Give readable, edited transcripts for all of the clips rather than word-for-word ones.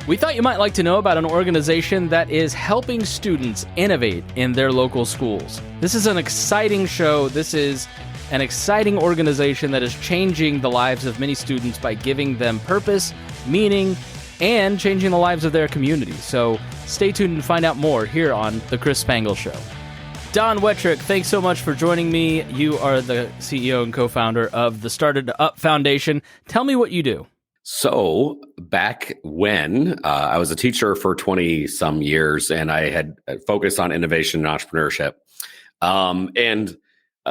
We thought you might like to know about an organization that is helping students innovate in their local schools. This is an exciting show. This is an exciting organization that is changing the lives of many students by giving them purpose, meaning, and changing the lives of their community. So stay tuned and find out more here on The Chris Spangle Show. Don Wettrick, thanks so much for joining me. You are the CEO and co-founder of the Started Up Foundation. Tell me what you do. So back when I was a teacher for 20 some years, and I had focused on innovation and entrepreneurship.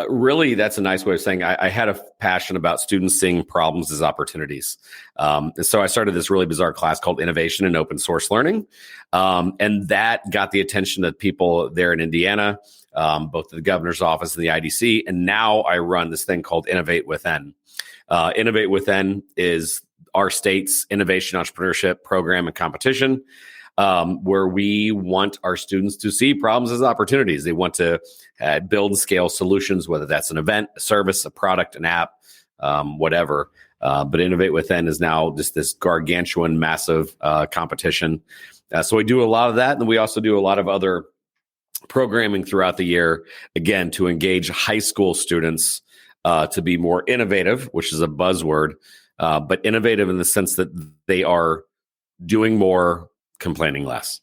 Really, that's a nice way of saying I had a passion about students seeing problems as opportunities. And so I started this really bizarre class called Innovation and Open Source Learning. And that got the attention of people there in Indiana, both the governor's office and the IDC. And now I run this thing called Innovate Within. Innovate Within is our state's innovation entrepreneurship program and competition, where we want our students to see problems as opportunities. They want to build and scale solutions, whether that's an event, a service, a product, an app, whatever. But Innovate Within is now just this gargantuan, massive competition. So we do a lot of that. And we also do a lot of other programming throughout the year, again, to engage high school students to be more innovative, which is a buzzword, but innovative in the sense that they are doing more, complaining less.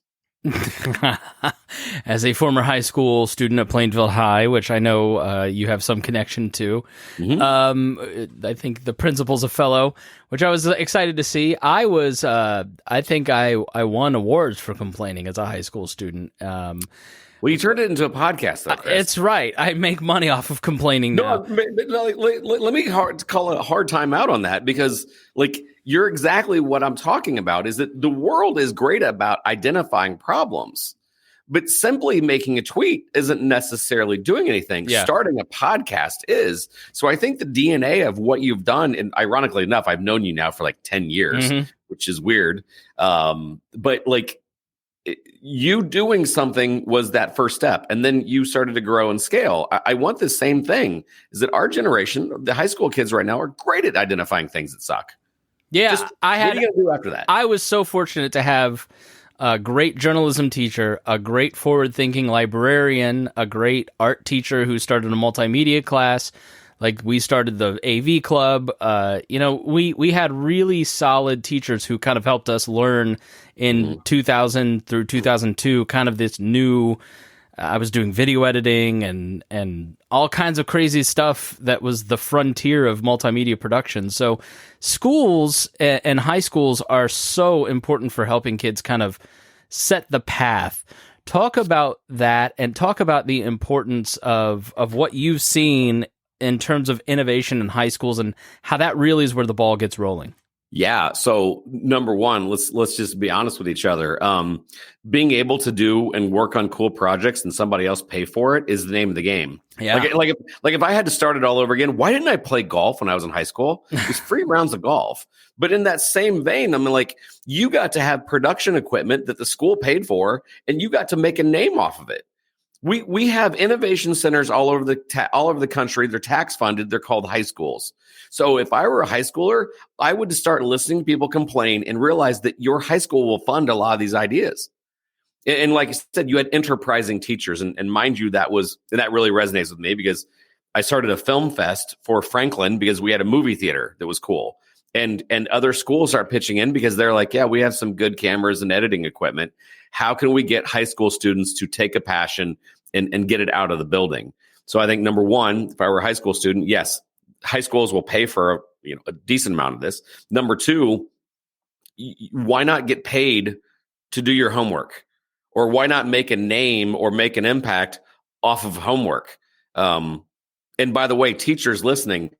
As a former high school student at Plainfield High, which I know you have some connection to, I think the principal's a fellow, which I was excited to see. I think I won awards for complaining as a high school student. Well, you turned it into a podcast, though, Chris. It's right. I make money off of complaining now. Let me call a hard time out on that, because you're exactly what I'm talking about, is that the world is great about identifying problems, but simply making a tweet isn't necessarily doing anything. Yeah. Starting a podcast is. So I think the DNA of what you've done, and ironically enough, I've known you now for 10 years, which is weird. But you doing something was that first step, and then you started to grow and scale. I want the same thing, is that our generation, the high school kids right now, are great at identifying things that suck. Yeah, what are you going to do after that? I was so fortunate to have a great journalism teacher, a great forward-thinking librarian, a great art teacher who started a multimedia class. We started the AV club. We had really solid teachers who kind of helped us learn in 2000 through 2002, kind of this new, I was doing video editing and all kinds of crazy stuff that was the frontier of multimedia production. So schools and high schools are so important for helping kids kind of set the path. Talk about that, and talk about the importance of what you've seen in terms of innovation in high schools and how that really is where the ball gets rolling. Yeah. So number one, let's just be honest with each other. Being able to do and work on cool projects and somebody else pay for it is the name of the game. Yeah. If I had to start it all over again, why didn't I play golf when I was in high school? It was free rounds of golf. But in that same vein, you got to have production equipment that the school paid for, and you got to make a name off of it. We have innovation centers all over the country. They're tax funded. They're called high schools. So if I were a high schooler, I would start listening to people complain and realize that your high school will fund a lot of these ideas. And like I said, you had enterprising teachers, and mind you, that really resonates with me, because I started a film fest for Franklin because we had a movie theater that was cool. And other schools are pitching in because they're like, yeah, we have some good cameras and editing equipment. How can we get high school students to take a passion and get it out of the building? So I think number one, if I were a high school student, yes, high schools will pay for a decent amount of this. Number two, why not get paid to do your homework? Or why not make a name or make an impact off of homework? And by the way, teachers listening,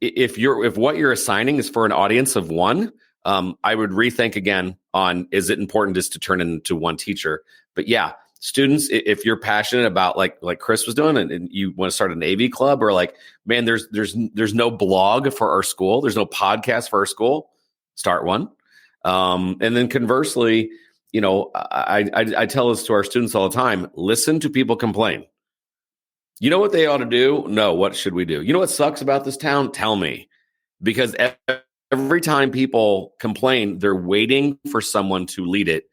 if what you're assigning is for an audience of one, I would rethink again on, is it important just to turn into one teacher? But yeah, students, if you're passionate about like Chris was doing, and you want to start an AV club, or man, there's no blog for our school, there's no podcast for our school, start one. And then conversely, I tell this to our students all the time: listen to people complain. You know what they ought to do? No, what should we do? You know what sucks about this town? Tell me. Because every time people complain, they're waiting for someone to lead it.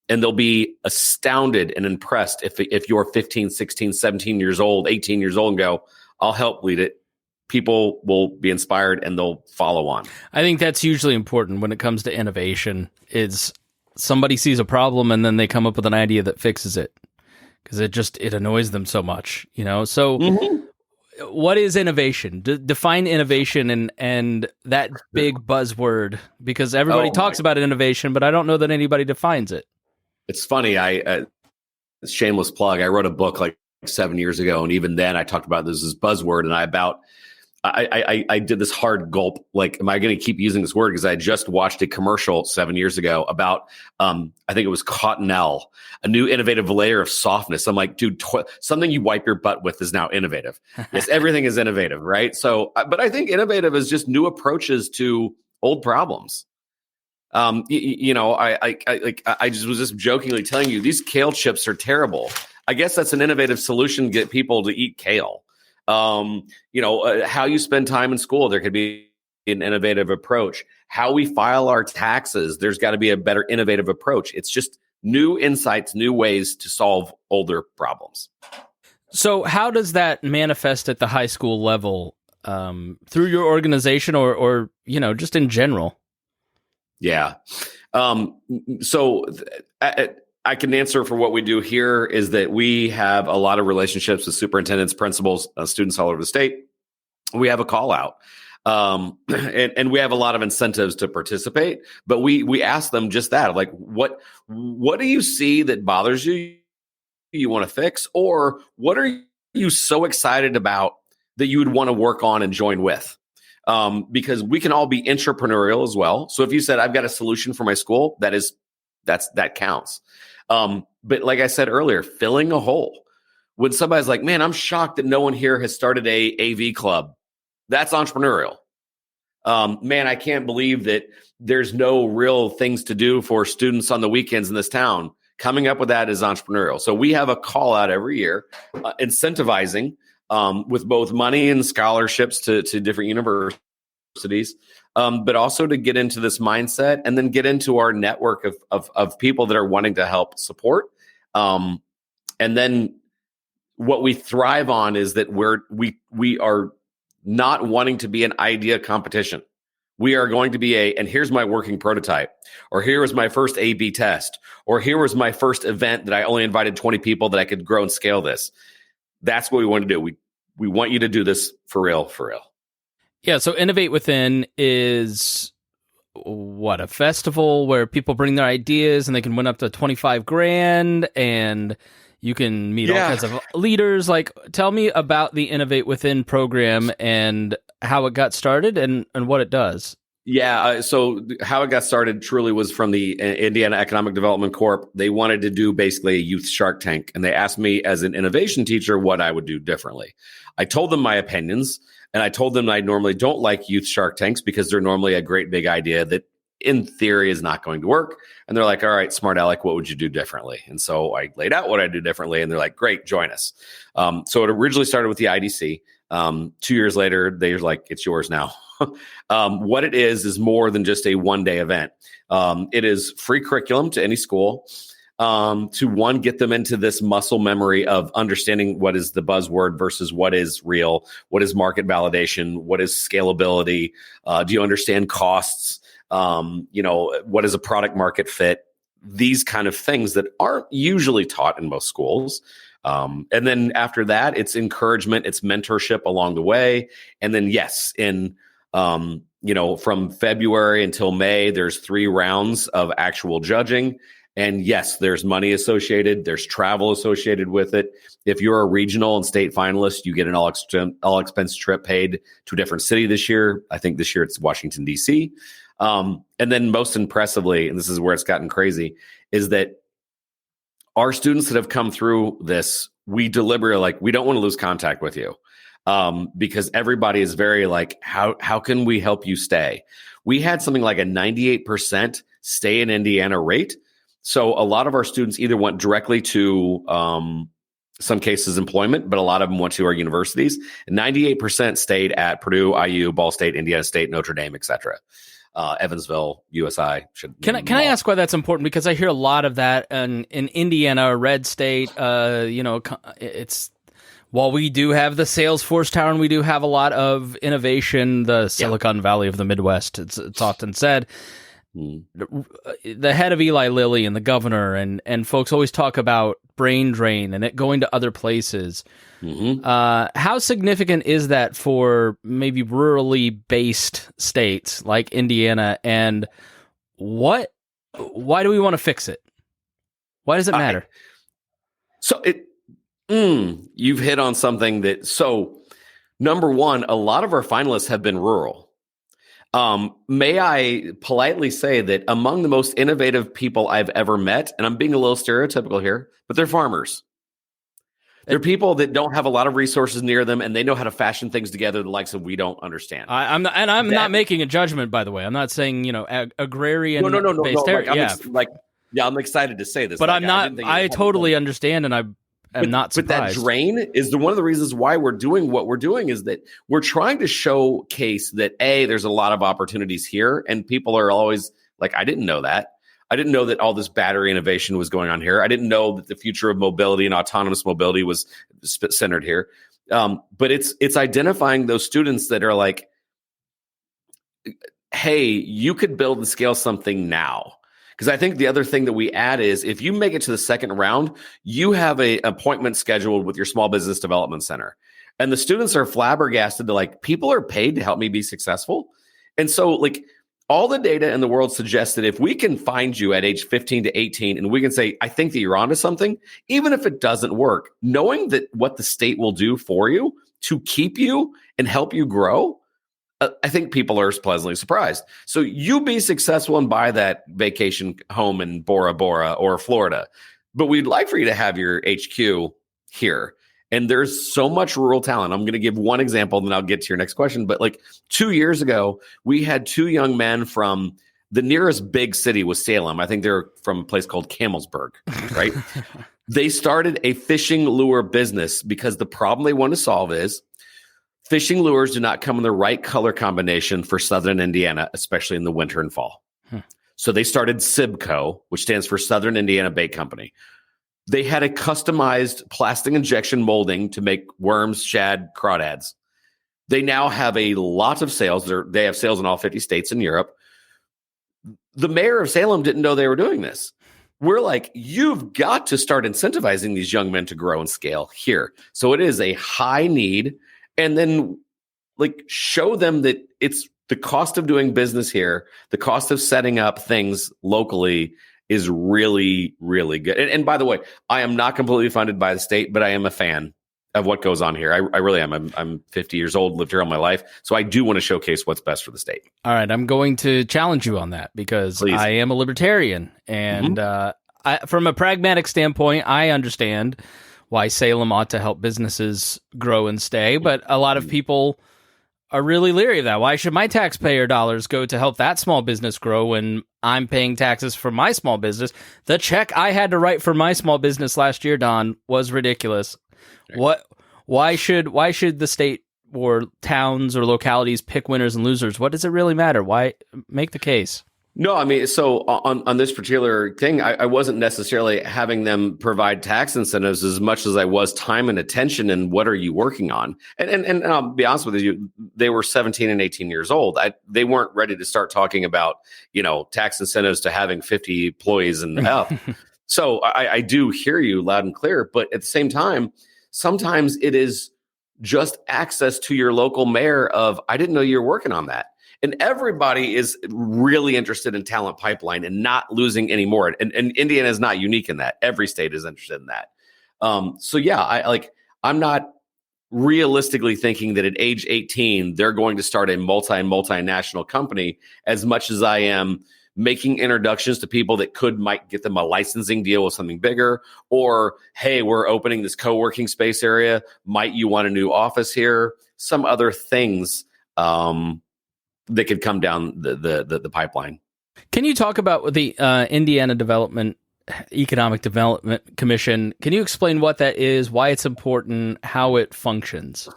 And they'll be astounded and impressed if you're 15, 16, 17 years old, 18 years old and go, I'll help lead it. People will be inspired and they'll follow on. I think that's hugely important when it comes to innovation, is somebody sees a problem and then they come up with an idea that fixes it, because it annoys them so much, So what is innovation? Define innovation and that big buzzword, because everybody talks about innovation, but I don't know that anybody defines it. It's funny. Shameless plug. I wrote a book like 7 years ago, and even then I talked about this as buzzword, and I did this hard gulp. Like, am I going to keep using this word? Because I just watched a commercial 7 years ago about, I think it was Cottonelle, a new innovative layer of softness. I'm like, dude, something you wipe your butt with is now innovative. Yes, everything is innovative, right? So, but I think innovative is just new approaches to old problems. I was just jokingly telling you these kale chips are terrible. I guess that's an innovative solution to get people to eat kale. How you spend time in school, there could be an innovative approach. How we file our taxes, there's got to be a better innovative approach. It's just new insights, new ways to solve older problems. So how does that manifest at the high school level, through your organization or just in general? Yeah. So I can answer for what we do here is that we have a lot of relationships with superintendents, principals, students all over the state. We have a call out, and we have a lot of incentives to participate, but we ask them just that, like, what do you see that bothers you want to fix, or what are you so excited about that you would want to work on and join with? Because we can all be entrepreneurial as well. So if you said, I've got a solution for my school, that counts. But like I said earlier, filling a hole. When somebody's like, man, I'm shocked that no one here has started a AV club. That's entrepreneurial. Man, I can't believe that there's no real things to do for students on the weekends in this town. Coming up with that is entrepreneurial. So we have a call out every year, incentivizing with both money and scholarships to different universities, but also to get into this mindset and then get into our network of people that are wanting to help support. And then what we thrive on is that we are not wanting to be an idea competition. We are going to be and here's my working prototype, or here was my first A/B test, or here was my first event that I only invited 20 people that I could grow and scale this. That's what we want to do. We want you to do this for real, for real. Yeah. So Innovate Within is a festival where people bring their ideas and they can win up to 25 grand and you can meet all kinds of leaders. Like, tell me about the Innovate Within program and how it got started and what it does. Yeah. So how it got started truly was from the Indiana Economic Development Corp. They wanted to do basically a youth Shark Tank. And they asked me as an innovation teacher what I would do differently. I told them my opinions, and I told them I normally don't like youth Shark Tanks because they're normally a great big idea that in theory is not going to work. And they're like, all right, smart Alec, what would you do differently? And so I laid out what I do differently. And they're like, great, join us. So it originally started with the IDC. 2 years later, they're like, it's yours now. What it is more than just a one-day event. It is free curriculum to any school to get them into this muscle memory of understanding what is the buzzword versus what is real, what is market validation, what is scalability, do you understand costs, what is a product market fit, these kind of things that aren't usually taught in most schools. And then after that, it's encouragement, it's mentorship along the way. And then, yes, from February until May, there's 3 rounds of actual judging. And yes, there's money associated. There's travel associated with it. If you're a regional and state finalist, you get an all expense trip paid to a different city this year. I think this year it's Washington, D.C. And then most impressively, and this is where it's gotten crazy, is that our students that have come through this, we deliberately we don't want to lose contact with you. Because everybody is very how can we help you stay? We had something like a 98% stay in Indiana rate. So a lot of our students either went directly to, some cases employment, but a lot of them went to our universities. And 98% stayed at Purdue, IU, Ball State, Indiana State, Notre Dame, et cetera. Evansville, USI should. Can I ask why that's important? Because I hear a lot of that in Indiana, a red state. It's while we do have the Salesforce Tower and we do have a lot of innovation, the Silicon Valley of the Midwest. It's often said. The head of Eli Lilly and the governor and folks always talk about brain drain and it going to other places. How significant is that for maybe rurally based states like Indiana? And why do we want to fix it? Why does it matter? You've hit on something that, number one, a lot of our finalists have been rural. May I politely say that among the most innovative people I've ever met, and I'm being a little stereotypical here, but they're farmers. They're people that don't have a lot of resources near them, and they know how to fashion things together the likes of we don't understand. I'm not making a judgment, by the way. I'm not saying, agrarian based area. I'm excited to say this. But I'm not. I totally understand, and I'm not surprised. But that drain is one of the reasons why we're doing what we're doing is that we're trying to showcase that, there's a lot of opportunities here, and people are always like, I didn't know that. I didn't know that all this battery innovation was going on here. I didn't know that the future of mobility and autonomous mobility was centered here. But it's identifying those students that are like, hey, you could build and scale something now. Because I think the other thing that we add is if you make it to the second round, you have an appointment scheduled with your small business development center. And the students are flabbergasted to people are paid to help me be successful. And so all the data in the world suggests that if we can find you at age 15 to 18 and we can say, I think that you're onto something, even if it doesn't work, knowing that what the state will do for you to keep you and help you grow, I think people are pleasantly surprised. So you be successful and buy that vacation home in Bora Bora or Florida, but we'd like for you to have your HQ here. And there's so much rural talent. I'm going to give one example, and then I'll get to your next question. But 2 years ago, we had two young men from the nearest big city was Salem. I think they're from a place called Camelsburg, right? They started a fishing lure business because the problem they want to solve is fishing lures do not come in the right color combination for Southern Indiana, especially in the winter and fall. So they started SIBCO, which stands for Southern Indiana Bait Company. They had a customized plastic injection molding to make worms, shad, crawdads. They now have a lot of sales. They have sales in all 50 states in Europe. The mayor of Salem didn't know they were doing this. We're like, you've got to start incentivizing these young men to grow and scale here. So it is a high need. And then show them that it's the cost of doing business here, the cost of setting up things locally is really, really good. And by the way, I am not completely funded by the state, but I am a fan of what goes on here. I really am. I'm 50 years old, lived here all my life. So I do want to showcase what's best for the state. All right. I'm going to challenge you on that because Please. I am a libertarian. And from a pragmatic standpoint, I understand why Salem ought to help businesses grow and stay. But a lot of people are really leery of that. Why should my taxpayer dollars go to help that small business grow when I'm paying taxes for my small business? The check I had to write for my small business last year, Don, was ridiculous. Why should the state or towns or localities pick winners and losers? What does it really matter? Why make the case? No, I mean, so on this particular thing, I wasn't necessarily having them provide tax incentives as much as I was time and attention and what are you working on? And I'll be honest with you, they were 17 and 18 years old. They weren't ready to start talking about, tax incentives to having 50 employees and up. So I do hear you loud and clear, but at the same time, sometimes it is just access to your local mayor of, I didn't know you were working on that. And everybody is really interested in talent pipeline and not losing any more. And Indiana is not unique in that. Every state is interested in that. I'm not realistically thinking that at age 18, they're going to start a multinational company as much as I am making introductions to people that might get them a licensing deal with something bigger, or, hey, we're opening this co-working space area. Might you want a new office here? Some other things that could come down the pipeline. Can you talk about the Indiana Economic Development Commission? Can you explain what that is, why it's important, how it functions?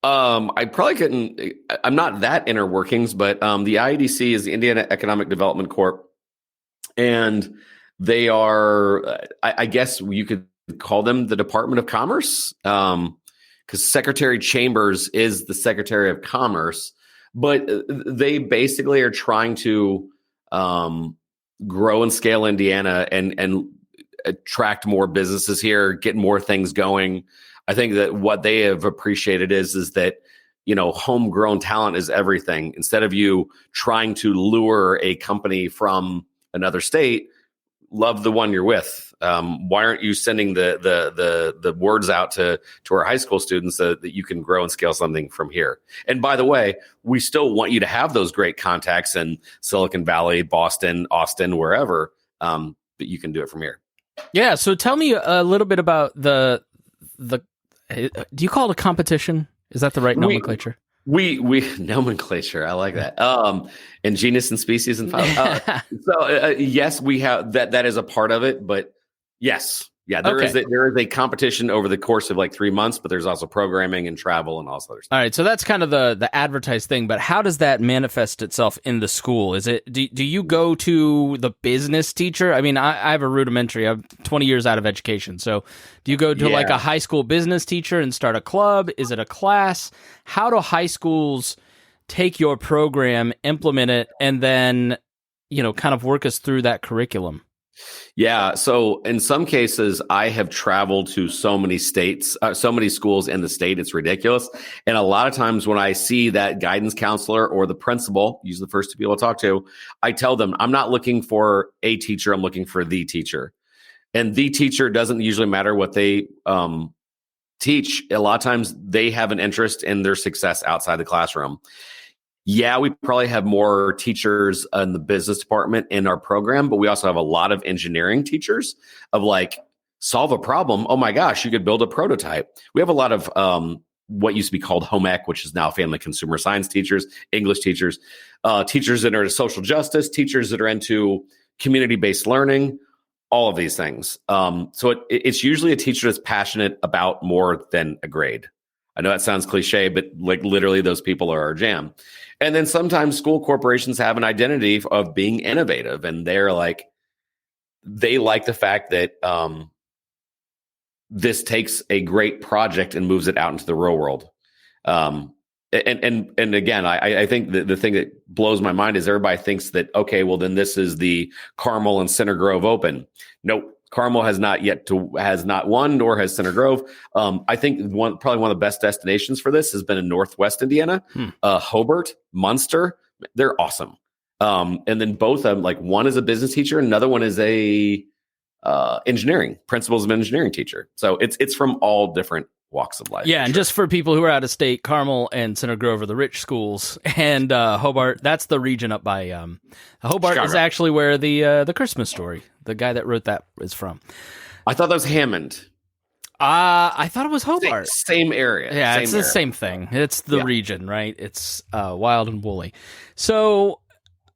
I probably couldn't. I'm not that inner workings, but the IEDC is the Indiana Economic Development Corp, and they are, I guess you could call them the Department of Commerce, because Secretary Chambers is the Secretary of Commerce, but they basically are trying to grow and scale Indiana and attract more businesses here, get more things going. I think that what they have appreciated is that, homegrown talent is everything. Instead of you trying to lure a company from another state, love the one you're with. Why aren't you sending the words out to our high school students that you can grow and scale something from here? And by the way, we still want you to have those great contacts in Silicon Valley, Boston, Austin, wherever, but you can do it from here. Yeah. So tell me a little bit about the. Do you call it a competition? Is that the right nomenclature? We nomenclature. I like that. And genus and species and yes, we have that. That is a part of it. But yes, yeah, there is a competition over the course of like 3 months. But there's also programming and travel and all this other stuff. All right, so that's kind of the advertised thing. But how does that manifest itself in the school? Is it do you go to the business teacher? I mean, I have a rudimentary. I'm 20 years out of education, so do you go to like a high school business teacher and start a club? Is it a class? How do high schools take your program, implement it, and then kind of work us through that curriculum? Yeah. So in some cases, I have traveled to so many states, so many schools in the state. It's ridiculous. And a lot of times when I see that guidance counselor or the principal, usually the first two people I talk to, I tell them, I'm not looking for a teacher. I'm looking for the teacher. And the teacher doesn't usually matter what they teach. A lot of times they have an interest in their success outside the classroom. Yeah, we probably have more teachers in the business department in our program, but we also have a lot of engineering teachers of like, solve a problem. Oh my gosh, you could build a prototype. We have a lot of what used to be called home ec, which is now family consumer science teachers, English teachers, teachers that are into social justice, teachers that are into community-based learning, all of these things. So it's usually a teacher that's passionate about more than a grade. I know that sounds cliche, but like literally those people are our jam. And then sometimes school corporations have an identity of being innovative, and they like the fact that this takes a great project and moves it out into the real world. And again, I think the thing that blows my mind is everybody thinks that, okay, well then this is the Carmel and Center Grove Open. Nope. Carmel has not won, nor has Center Grove. I think probably one of the best destinations for this has been in Northwest Indiana, Hobart, Munster. They're awesome. And then both of them, like one is a business teacher, another one is a principles of engineering teacher. So it's from all different walks of life. Yeah, and just for people who are out of state, Carmel and Center Grove are the rich schools, and Hobart, that's the region up by Hobart Chicago. Is actually where the Christmas Story, the guy that wrote that, is from. I thought that was Hammond. I thought it was Hobart. Same area. Yeah, it's the same thing. It's the region, right? It's wild and woolly. So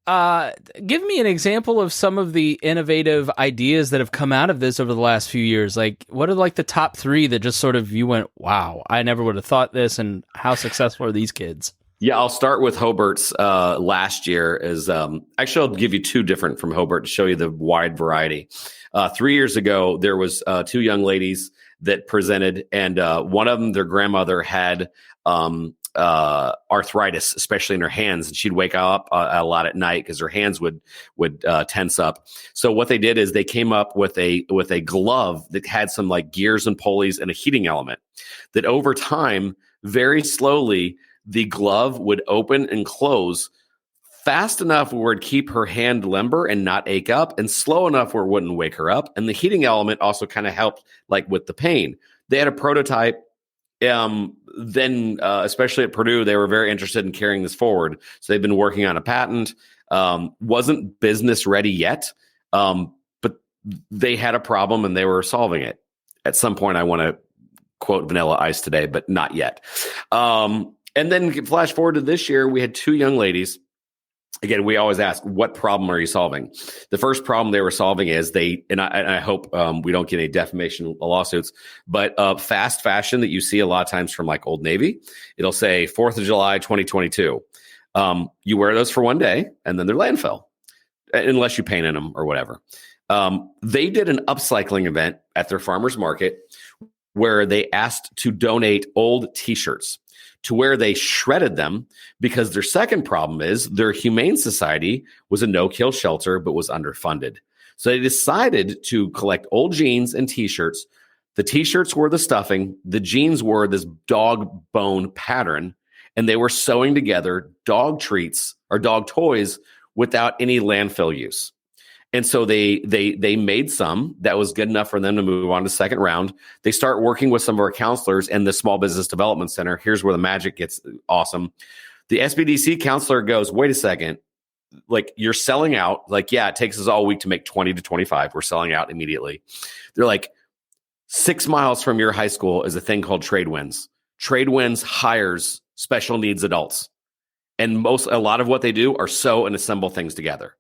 give me an example of some of the innovative ideas that have come out of this over the last few years. Like, what are like the top 3 that just sort of you went, wow, I never would have thought this, and how successful are these kids? Yeah, I'll start with Hobart's last year. Actually, I'll give you 2 different from Hobart to show you the wide variety. 3 years ago, there was 2 young ladies that presented, and one of them, their grandmother had arthritis, especially in her hands, and she'd wake up a lot at night because her hands would tense up. So what they did is they came up with a glove that had some like gears and pulleys and a heating element that over time, very slowly, the glove would open and close fast enough where it would keep her hand limber and not ache up, and slow enough where it wouldn't wake her up. And the heating element also kind of helped like with the pain. They had a prototype. Then, especially at Purdue, they were very interested in carrying this forward. So they've been working on a patent. Wasn't business ready yet, but they had a problem and they were solving it. At some point, I want to quote Vanilla Ice today, but not yet. And then flash forward to this year, we had 2 young ladies, again, we always ask, what problem are you solving? The first problem they were solving is I hope we don't get any defamation lawsuits, but fast fashion that you see a lot of times from like Old Navy, it'll say 4th of July, 2022. You wear those for one day and then they're landfill, unless you paint in them or whatever. They did an upcycling event at their farmer's market where they asked to donate old T-shirts, to where they shredded them, because their second problem is their Humane Society was a no-kill shelter but was underfunded. So they decided to collect old jeans and T-shirts. The T-shirts were the stuffing. The jeans were this dog bone pattern, and they were sewing together dog treats or dog toys without any landfill use. And so they made some that was good enough for them to move on to second round. They start working with some of our counselors in the Small Business Development Center. Here's where the magic gets awesome. The SBDC counselor goes, wait a second, like you're selling out. Like, yeah, it takes us all week to make 20 to 25. We're selling out immediately. They're like, 6 miles from your high school is a thing called Trade Winds. Trade Winds hires special needs adults. And a lot of what they do are sew and assemble things together.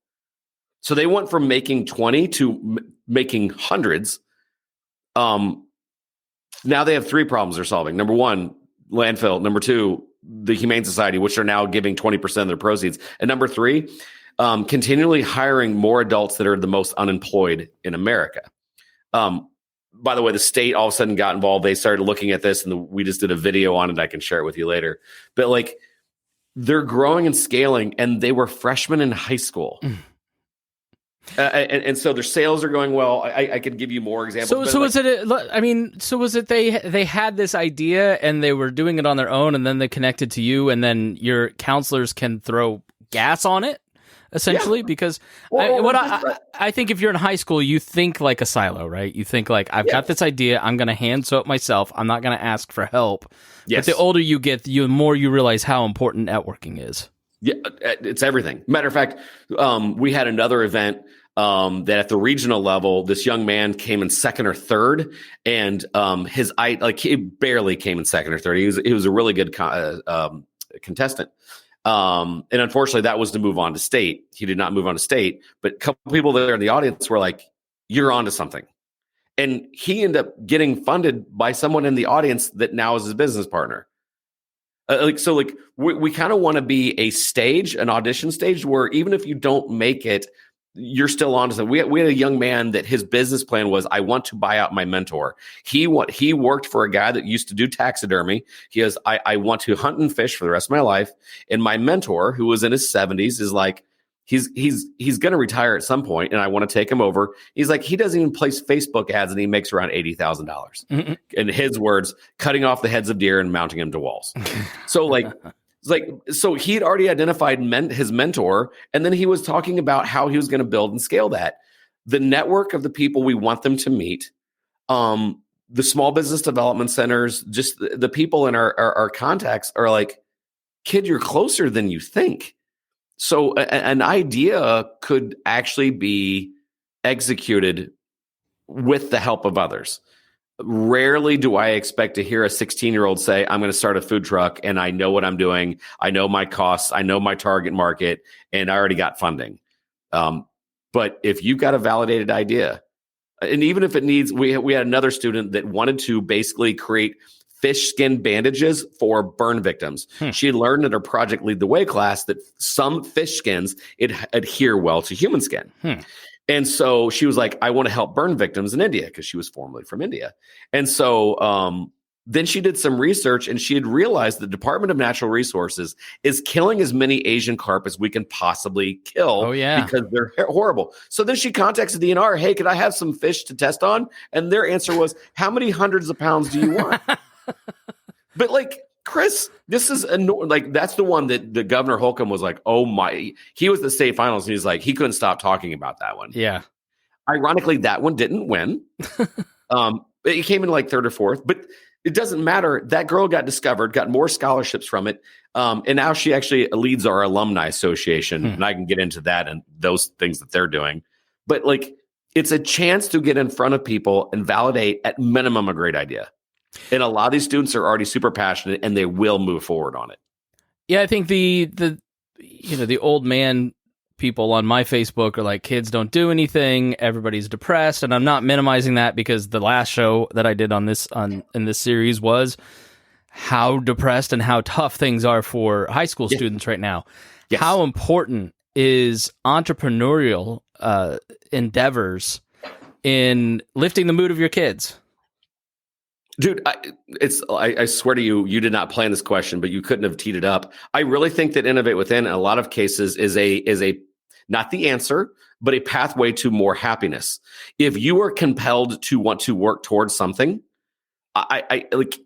So they went from making 20 to making hundreds. Now they have 3 problems they're solving. Number 1, landfill. Number 2, the Humane Society, which are now giving 20% of their proceeds. And number 3, continually hiring more adults that are the most unemployed in America. By the way, the state all of a sudden got involved. They started looking at this, and we just did a video on it. I can share it with you later. But like, they're growing and scaling, and they were freshmen in high school. And so their sales are going well. I could give you more examples. So was it they had this idea and they were doing it on their own, and then they connected to you, and then your counselors can throw gas on it, essentially? Yeah. Because I think if you're in high school, you think like a silo, right? You think like, I've got this idea, I'm going to hand sew it myself. I'm not going to ask for help. Yes. But the older you get, the more you realize how important networking is. Yeah, it's everything. Matter of fact, we had another event that at the regional level, this young man came in second or third, and he barely came in second or third. He was a really good contestant. And unfortunately, that was to move on to state. He did not move on to state, but a couple people there in the audience were like, "You're onto something." And he ended up getting funded by someone in the audience that now is his business partner. We kind of want to be an audition stage where even if you don't make it, you're still on to something. We had a young man that his business plan was, I want to buy out my mentor. He worked for a guy that used to do taxidermy. He goes, I want to hunt and fish for the rest of my life. And my mentor, who was in his 70s, is like, he's going to retire at some point, and I want to take him over. He's like, he doesn't even place Facebook ads, and he makes around $80,000. Mm-hmm. In his words, cutting off the heads of deer and mounting them to walls. So he'd already identified his mentor, and then he was talking about how he was going to build and scale that. The network of the people we want them to meet, the small business development centers, just the people in our contacts are like, kid, you're closer than you think. So an idea could actually be executed with the help of others. Rarely do I expect to hear a 16-year-old say, I'm going to start a food truck and I know what I'm doing. I know my costs. I know my target market, and I already got funding. But if you've got a validated idea, and even if it needs, we had another student that wanted to basically create fish skin bandages for burn victims. She learned in her Project Lead the Way class that some fish skins adhere well to human skin. And so she was like, I want to help burn victims in India, because she was formerly from India. And so then she did some research, and she had realized the Department of Natural Resources is killing as many Asian carp as we can possibly kill because they're horrible. So then she contacts the DNR, hey, could I have some fish to test on? And their answer was, how many hundreds of pounds do you want? But like, Chris, this is that's the one that the Governor Holcomb was like, oh my, he was the state finals, and he's like, he couldn't stop talking about that one. Yeah. Ironically, that one didn't win. It came in like third or fourth, but it doesn't matter. That girl got discovered, got more scholarships from it. And now she actually leads our alumni association. And I can get into that and those things that they're doing. But like, it's a chance to get in front of people and validate at minimum a great idea. And a lot of these students are already super passionate, and they will move forward on it. Yeah, I think the old man people on my Facebook are like, kids don't do anything, everybody's depressed, and I'm not minimizing that, because the last show that I did in this series was how depressed and how tough things are for high school students right now. Yes. How important is entrepreneurial endeavors in lifting the mood of your kids? Dude, I swear to you, you did not plan this question, but you couldn't have teed it up. I really think that Innovate Within, in a lot of cases, is a not the answer, but a pathway to more happiness. If you are compelled to want to work towards something, I like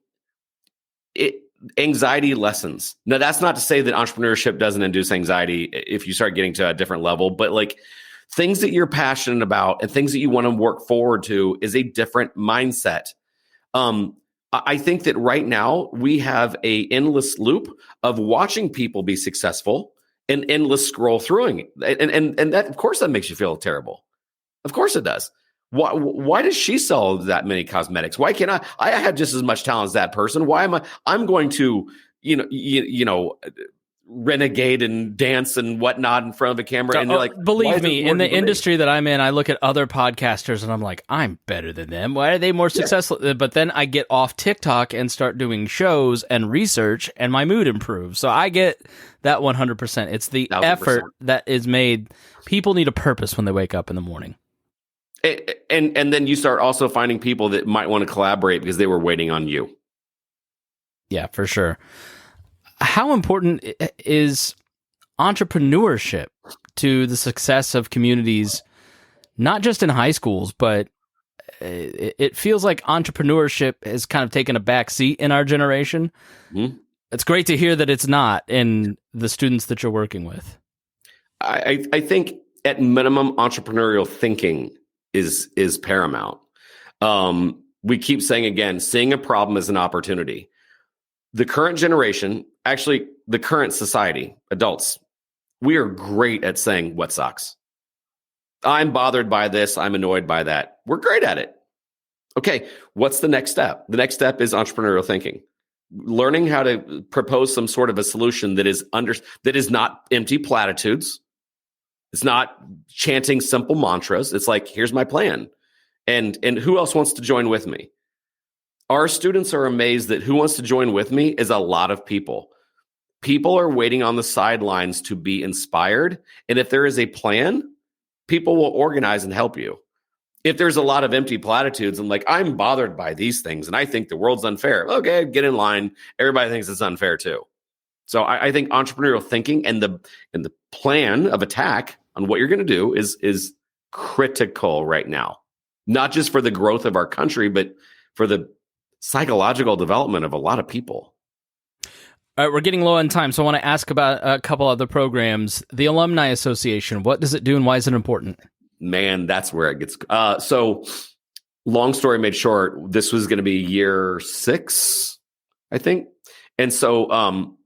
it. Anxiety lessens. Now, that's not to say that entrepreneurship doesn't induce anxiety if you start getting to a different level, but like things that you're passionate about and things that you want to work forward to is a different mindset. I think that right now we have a endless loop of watching people be successful and endless scroll through it. And that, of course, that makes you feel terrible. Of course it does. Why does she sell that many cosmetics? Why can't I have just as much talent as that person? Why am I'm going to, renegade and dance and whatnot in front of a camera? And they're like, believe me, in the industry that I'm in, I look at other podcasters and I'm like, I'm better than them. Why are they more successful? But then I get off TikTok and start doing shows and research, and my mood improves. So I get that 100%. It's the 1,000%. Effort that is made. People need a purpose when they wake up in the morning. And then you start also finding people that might want to collaborate because they were waiting on you. Yeah, for sure. How important is entrepreneurship to the success of communities, not just in high schools, but it feels like entrepreneurship has kind of taken a back seat in our generation. Mm-hmm. It's great to hear that it's not in the students that you're working with. I think at minimum, entrepreneurial thinking is paramount. We keep saying again, seeing a problem as an opportunity. The current generation, actually the current society, adults, we are great at saying what sucks. I'm bothered by this. I'm annoyed by that. We're great at it. Okay, what's the next step? The next step is entrepreneurial thinking. Learning how to propose some sort of a solution that is not empty platitudes. It's not chanting simple mantras. It's like, here's my plan. And who else wants to join with me? Our students are amazed that who wants to join with me is a lot of people. People are waiting on the sidelines to be inspired. And if there is a plan, people will organize and help you. If there's a lot of empty platitudes and like, I'm bothered by these things and I think the world's unfair. Okay, get in line. Everybody thinks it's unfair too. So I think entrepreneurial thinking and the plan of attack on what you're going to do is critical right now, not just for the growth of our country, but for the psychological development of a lot of people. All right, we're getting low on time, so I want to ask about a couple other programs. The Alumni Association, what does it do and why is it important? Man, that's where it gets... So long story made short, this was going to be year 6, I think. And so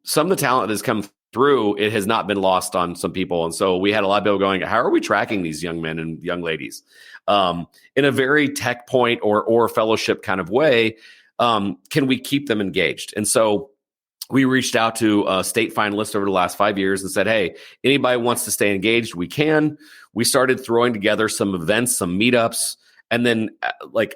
some of the talent that has come through, it has not been lost on some people. And so we had a lot of people going, how are we tracking these young men and young ladies? In a very tech point or fellowship kind of way, can we keep them engaged? And so we reached out to state finalists over the last 5 years and said, hey, anybody wants to stay engaged, we can. We started throwing together some events, some meetups. And then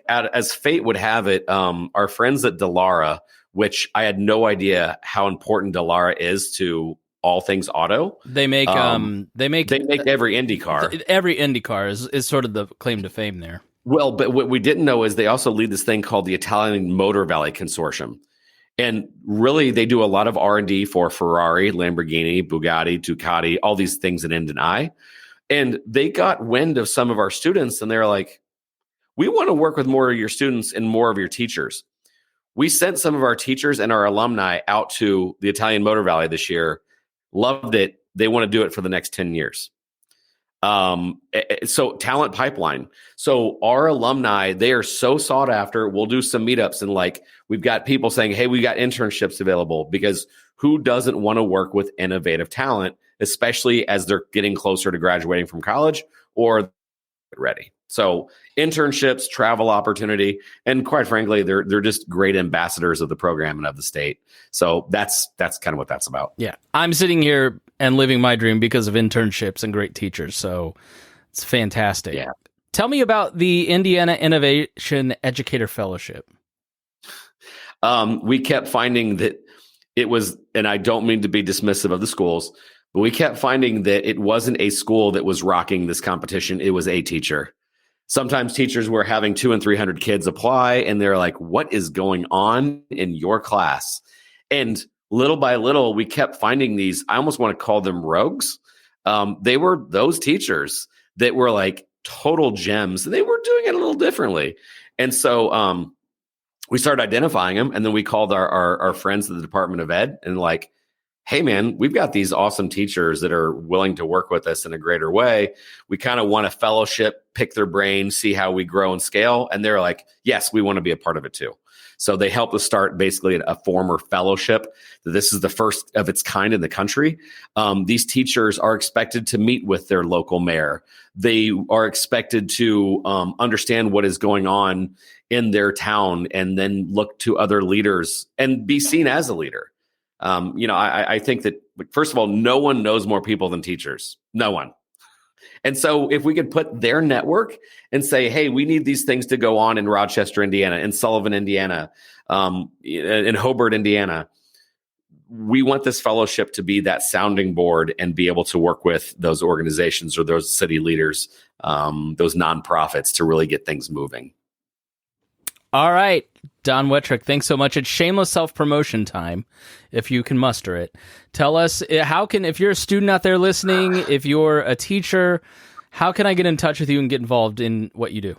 as fate would have it, our friends at Dallara, which I had no idea how important Dallara is to all things auto. They make every Indy car. Every Indy car is sort of the claim to fame there. Well, but what we didn't know is they also lead this thing called the Italian Motor Valley Consortium. And really, they do a lot of R&D for Ferrari, Lamborghini, Bugatti, Ducati, all these things in End and I. And they got wind of some of our students, and they're like, we want to work with more of your students and more of your teachers. We sent some of our teachers and our alumni out to the Italian Motor Valley this year. Loved it. They want to do it for the next 10 years. So talent pipeline. So our alumni, they are so sought after. We'll do some meetups and we've got people saying, hey, we got internships available, because who doesn't want to work with innovative talent, especially as they're getting closer to graduating from college or ready. So internships, travel opportunity, and quite frankly, they're just great ambassadors of the program and of the state. So that's kind of what that's about. Yeah. I'm sitting here and living my dream because of internships and great teachers. So it's fantastic. Yeah. Tell me about the Indiana Innovation Educator Fellowship. We kept finding that it was, and I don't mean to be dismissive of the schools, but we kept finding that it wasn't a school that was rocking this competition. It was a teacher. Sometimes teachers were having 200 and 300 kids apply, and they're like, what is going on in your class? And little by little, we kept finding these, I almost want to call them rogues. They were those teachers that were like total gems. They were doing it a little differently. And so we started identifying them, and then we called our friends at the Department of Ed and like, hey, man, we've got these awesome teachers that are willing to work with us in a greater way. We kind of want a fellowship, pick their brain, see how we grow and scale. And they're like, yes, we want to be a part of it too. So they helped us start basically a former fellowship. This is the first of its kind in the country. These teachers are expected to meet with their local mayor. They are expected to understand what is going on in their town and then look to other leaders and be seen as a leader. I think that, first of all, no one knows more people than teachers. No one. And so if we could put their network and say, hey, we need these things to go on in Rochester, Indiana, in Sullivan, Indiana, in Hobart, Indiana, we want this fellowship to be that sounding board and be able to work with those organizations or those city leaders, those nonprofits to really get things moving. All right, Don Wettrick, thanks so much. It's shameless self-promotion time, if you can muster it. Tell us, if you're a student out there listening, if you're a teacher, how can I get in touch with you and get involved in what you do?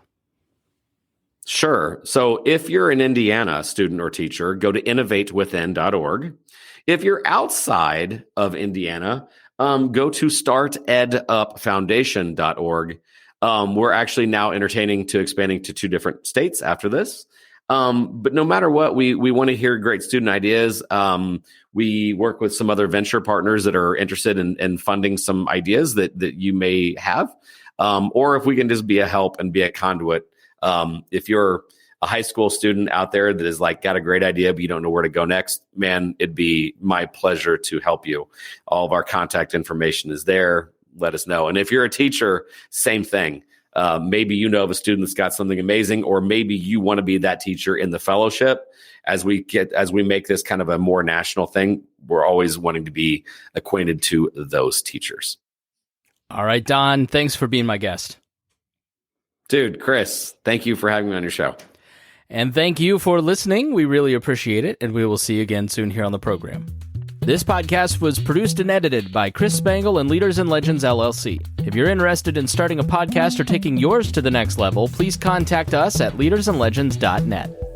Sure. So if you're an Indiana student or teacher, go to innovatewithin.org. If you're outside of Indiana, go to startedupfoundation.org. We're actually now entertaining to expanding to 2 different states after this. But no matter what, we want to hear great student ideas. We work with some other venture partners that are interested in funding some ideas that you may have. Or if we can just be a help and be a conduit. If you're a high school student out there that is like got a great idea, but you don't know where to go next, man, it'd be my pleasure to help you. All of our contact information is there. Let us know. And if you're a teacher, same thing. Maybe you know of a student that's got something amazing, or maybe you want to be that teacher in the fellowship. As we make this kind of a more national thing, we're always wanting to be acquainted to those teachers. All right, Don, thanks for being my guest. Dude, Chris, thank you for having me on your show. And thank you for listening. We really appreciate it, and we will see you again soon here on the program. This podcast was produced and edited by Chris Spangle and Leaders and Legends, LLC. If you're interested in starting a podcast or taking yours to the next level, please contact us at leadersandlegends.net.